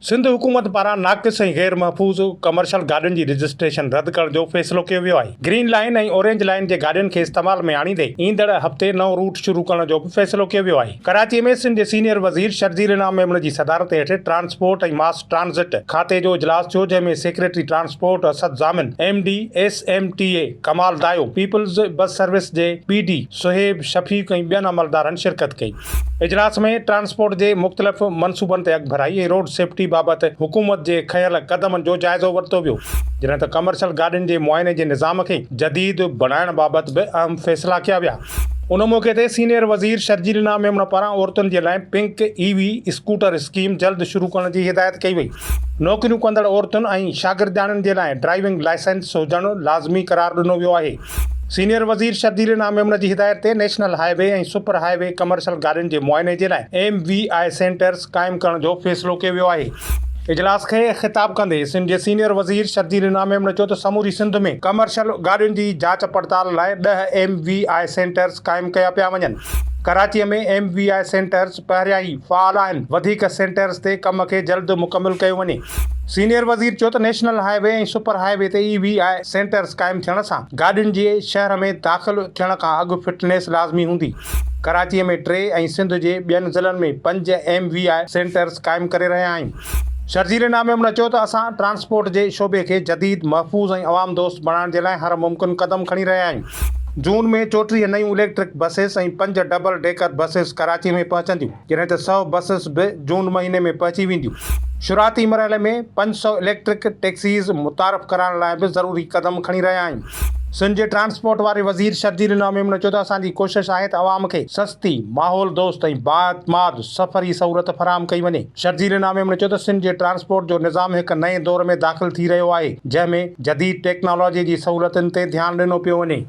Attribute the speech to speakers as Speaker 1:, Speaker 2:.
Speaker 1: सिंध हुकूमत पारां नाक़िस ऐं गैर महफ़ूज़ कमर्शियल गाॾियुनि जी रजिस्ट्रेशन रद्द करण जो फ़ैसिलो कयो वियो आहे। ग्रीन लाइन ऐं ऑरेंज लाइन जे गाॾियुनि खे इस्तेमाल में आणींदे ईंदड़ हफ़्ते नओं रूट शुरू करण जो बि फ़ैसिलो कयो वियो आहे। कराचीअ में सिंध जे सीनियर वज़ीर शर्जील इनाम मेमन जी सदारत हेठि ट्रांसपोर्ट ऐं मास ट्रांज़िट खाते जो इजलास थियो, जंहिं में secretary transport Asad Zamin, MD SMTA Kamal Dayo, People's bus service जे PD सुहेब शफ़ीक़ ऐं ॿियनि अमलदारनि शिरकत कई। इजलास में ट्रांसपोर्ट जे मुख़्तलिफ़ मनसूबनि ते अॻभराई ऐं रोड सेफ्टी बाबति हुकूमत जे खयल क़दमनि जो जाइज़ो वरितो वियो, जॾहिं त कमर्शियल गाॾियुनि जे मुआइने जे निज़ाम खे जदीद बणाइण बाबति बि अहम फ़ैसिला कया विया। उन मौक़े ते सीनियर वज़ीर शर्जील इनाम मेमन पारां औरतुनि जे लाइ पिंक EV स्कूटर स्कीम जल्द शुरू करण जी हिदायत कई वई। नौकरियूं कंदड़ औरतुनि ऐं शागिर्दाणनि जे लाइ ड्राइविंग लाइसेंस हुजणु लाज़मी क़रार ॾिनो वियो आहे। सीनियर वज़ीर शर्जील इनाम मेमन जी हिदायत ते नेशनल हाईवे ऐं सुपर हाईवे कमर्शियल गाॾियुनि जे मुआइने जे लाइ MVI सेंटर्स क़ाइमु करण जो फ़ैसिलो कयो वियो आहे। इजलास खे ख़िताब कंदे सिंध जे सीनियर वज़ीर शर्जील इनाम मेमन चयो त समूरी सिंध में कमर्शियल गाॾियुनि जी जांच पड़ताल लाइ 10 MVI सेंटर्स क़ाइमु कया पिया वञनि। कराचीअ में MVI सेंटर्स पहिरियां ई फ़ाल आहिनि। वधीक सेंटर्स ते कम खे जल्द मुकमिल कयो वञे। सीनियर वज़ीर चयो त नेशनल हाईवे ऐं सुपर हाईवे ते EVI सेंटर्स क़ाइमु थियण सां गाॾियुनि जे शहर में दाख़िल थियण खां अॻु फिटनेस लाज़मी हूंदी। कराचीअ में 3 ऐं सिंध जे ॿियनि ज़िलनि में 5 MVI सेंटर्स क़ाइमु करे रहिया आहियूं। शर्जील इनाम मेमन चयो त असां ट्रांसपोर्ट जे शोबे खे जदीद, महफ़ूज़ ऐं अवाम दोस्त बणाइण जे लाइ हर मुमकिन क़दम खणी रहिया आहियूं। जून में 34 नयूं इलेक्ट्रिक बसिस ऐं 5 डबल डेकर बसिस कराची में पहुचंदियूं, जॾहिं त 100 बसिस बि जून महीने में पहुची वेंदियूं। शुरूआती मरहले में 500 इलेक्ट्रिक टैक्सीज़ मुतारफ़ कराइण लाइ बि ज़रूरी क़दम खणी रहिया आहियूं। सिंध जे ट्रांसपोर्ट वारे वज़ीर शर्जील इनाम मेमन चयो त असांजी कोशिशि आहे त अवाम खे सस्ती, माहौल दोस्त ऐं बाएतमाद सफ़री सहूलियत फ़राहम कई वञे। शर्जील इनाम मेमन चयो त सिंध जे ट्रांसपोर्ट जो निज़ाम हिकु नए दौर में दाख़िल थी रहियो आहे, जंहिं में जदीद टेक्नोलॉजी जी सहूलियतुनि ते ध्यानु ॾिनो पियो वञे।